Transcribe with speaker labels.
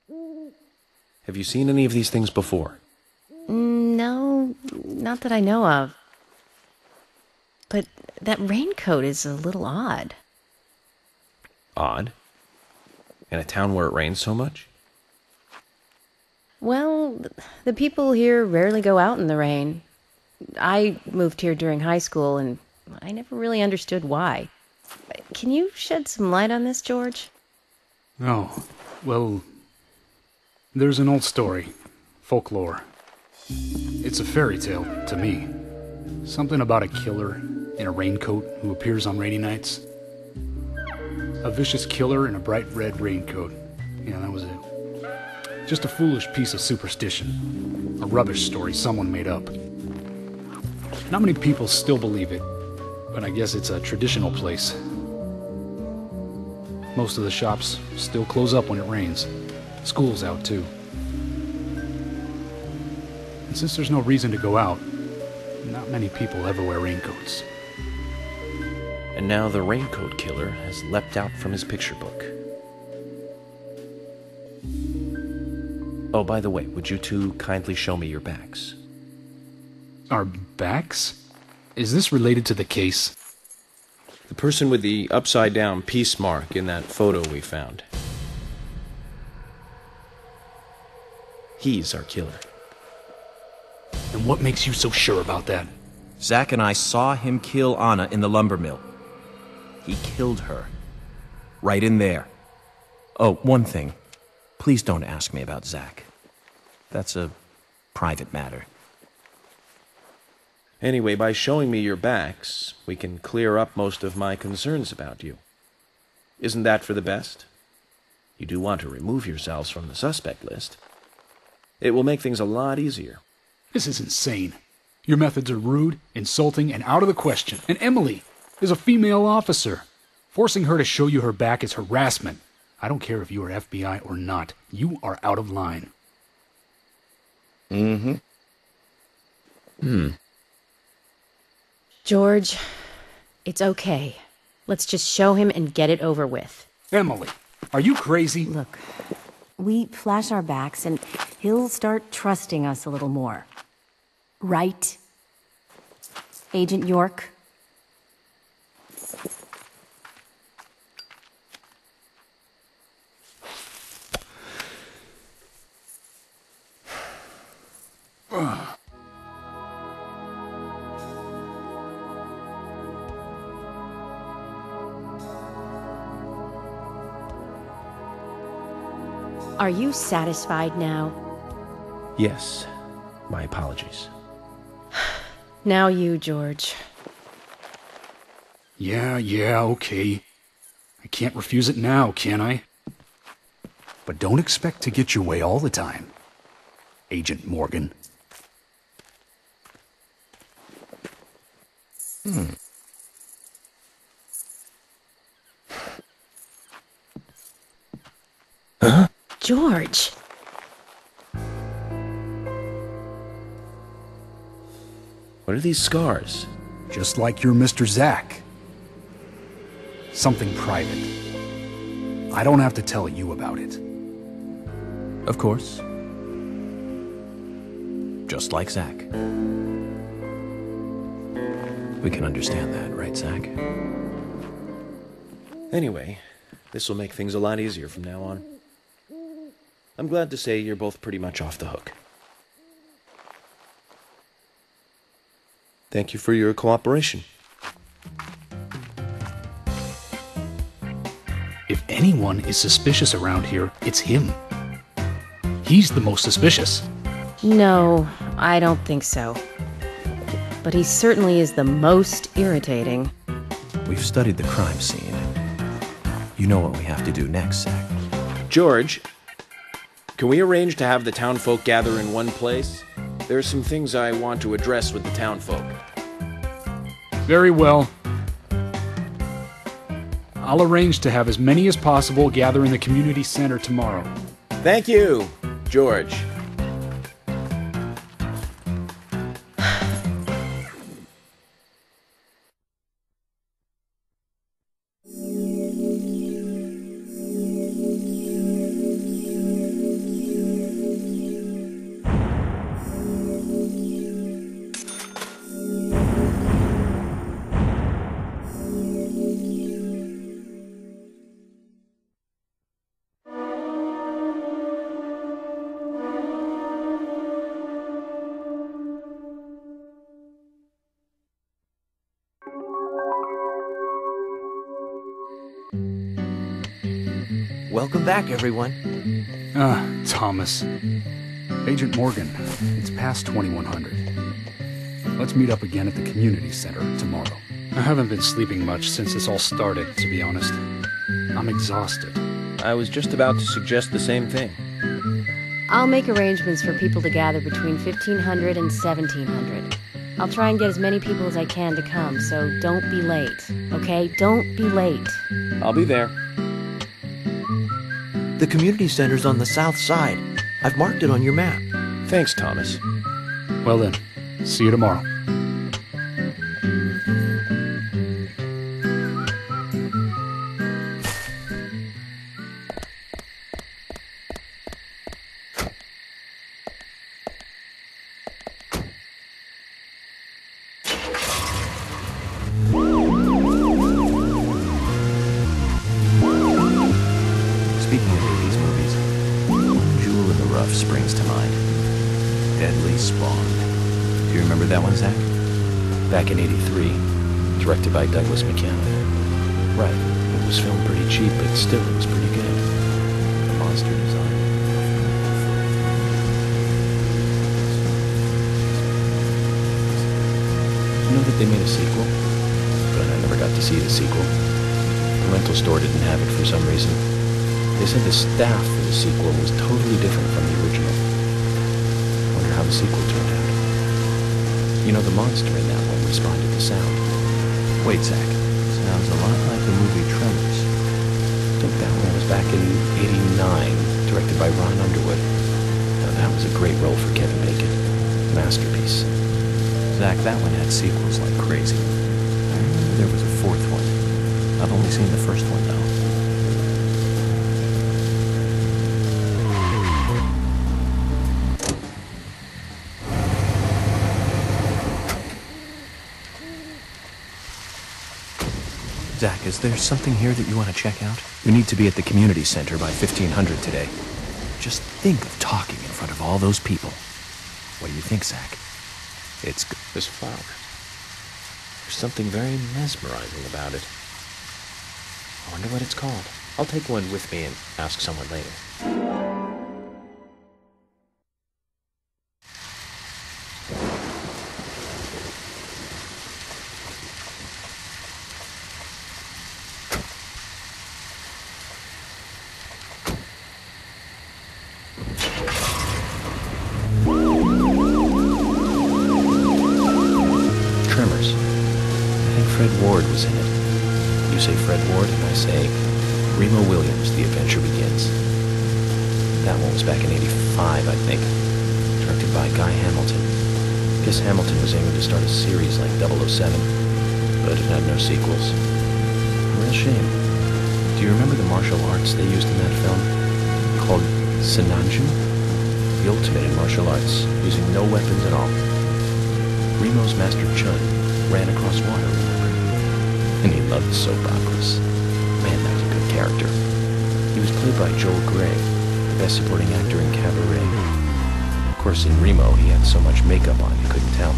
Speaker 1: Have you seen any of these things before?
Speaker 2: No, not that I know of. But that raincoat is a little odd.
Speaker 1: Odd? In a town where it rains so much?
Speaker 2: Well, the people here rarely go out in the rain. I moved here during high school, and I never really understood why. Can you shed some light on this, George?
Speaker 3: Oh, well, there's an old story. Folklore. It's a fairy tale, to me. Something about a killer in a raincoat who appears on rainy nights. A vicious killer in a bright red raincoat. Yeah, that was it. Just a foolish piece of superstition. A rubbish story someone made up. Not many people still believe it, but I guess it's a traditional place. Most of the shops still close up when it rains. School's out too. And since there's no reason to go out, not many people ever wear raincoats.
Speaker 1: And now the raincoat killer has leapt out from his picture book. Oh, by the way, would you two kindly show me your backs?
Speaker 3: Our backs? Is this related to the case?
Speaker 1: The person with the upside-down peace mark in that photo we found. He's our killer.
Speaker 3: And what makes you so sure about that?
Speaker 4: Zach and I saw him kill Anna in the lumber mill. He killed her. Right in there. Oh, one thing. Please don't ask me about Zach. That's a private matter.
Speaker 1: Anyway, by showing me your backs, we can clear up most of my concerns about you. Isn't that for the best? You do want to remove yourselves from the suspect list. It will make things a lot easier.
Speaker 3: This is insane. Your methods are rude, insulting, and out of the question. And Emily is a female officer. Forcing her to show you her back is harassment. I don't care if you are FBI or not. You are out of line.
Speaker 2: George, it's okay. Let's just show him and get it over with.
Speaker 3: Emily, are you crazy?
Speaker 5: Look, we flash our backs and he'll start trusting us a little more. Right? Agent York?
Speaker 2: Are you satisfied now?
Speaker 1: Yes. My apologies.
Speaker 2: Now you, George.
Speaker 3: Yeah, okay. I can't refuse it now, can I? But don't expect to get your way all the time, Agent Morgan.
Speaker 1: Huh?
Speaker 2: George!
Speaker 1: What are these scars?
Speaker 3: Just like your Mr. Zach. Something private. I don't have to tell you about it.
Speaker 4: Of course. Just like Zach. We can understand that, right, Zach?
Speaker 1: Anyway, this will make things a lot easier from now on. I'm glad to say you're both pretty much off the hook. Thank you for your cooperation.
Speaker 3: If anyone is suspicious around here, it's him. He's the most suspicious.
Speaker 2: No, I don't think so. But he certainly is the most irritating.
Speaker 4: We've studied the crime scene. You know what we have to do next, Zach.
Speaker 1: George, can we arrange to have the townfolk gather in one place? There are some things I want to address with the townfolk.
Speaker 3: Very well. I'll arrange to have as many as possible gather in the community center tomorrow.
Speaker 1: Thank you, George.
Speaker 6: Welcome back, everyone.
Speaker 3: Thomas. Agent Morgan, it's past 2100. Let's meet up again at the community center tomorrow. I haven't been sleeping much since this all started, to be honest. I'm exhausted.
Speaker 1: I was just about to suggest the same thing.
Speaker 2: I'll make arrangements for people to gather between 1500 and 1700. I'll try and get as many people as I can to come, so don't be late, okay? Don't be late.
Speaker 1: I'll be there.
Speaker 6: The community center's on the south side. I've marked it on your map.
Speaker 1: Thanks, Thomas.
Speaker 3: Well then, see you tomorrow.
Speaker 4: Speaking of 80s movies, one jewel in the rough springs to mind. Deadly Spawn. Do you remember that one, Zach? Back in '83, directed by Douglas McCann. Right, it was filmed pretty cheap, but still it was pretty good. The monster design. You know that they made a sequel? But I never got to see the sequel. The rental store didn't have it for some reason. They said the staff for the sequel was totally different from the original. Wonder how the sequel turned out. You know, the monster in that one responded to sound. Wait, Zach. Sounds a lot like the movie Tremors. I think that one was back in '89, directed by Ron Underwood. Now that was a great role for Kevin Bacon. Masterpiece. Zach, that one had sequels like crazy. I remember there was a fourth one. I've only seen the first one, though. Zach, is there something here that you want to check out? We need to be at the community center by 1500 today. Just think of talking in front of all those people. What do you think, Zach? It's good.
Speaker 1: This flower. There's something very mesmerizing about it. I wonder what it's called. I'll take one with me and ask someone later.
Speaker 4: Tremors. I think Fred Ward was in it. You say Fred Ward, and I say Remo Williams, The Adventure Begins. That one was back in '85, I think. Directed by Guy Hamilton. Guess Hamilton was aiming to start a series like 007, but it had no sequels. A real shame. Do you remember the martial arts they used in that film? Called Sinanju? The ultimate in martial arts, using no weapons at all. Remo's Master Chun ran across water, remember? And he loved soap operas. Man, that was a good character. He was played by Joel Grey, the best supporting actor in Cabaret. Of course, in Remo, he had so much makeup on you couldn't tell.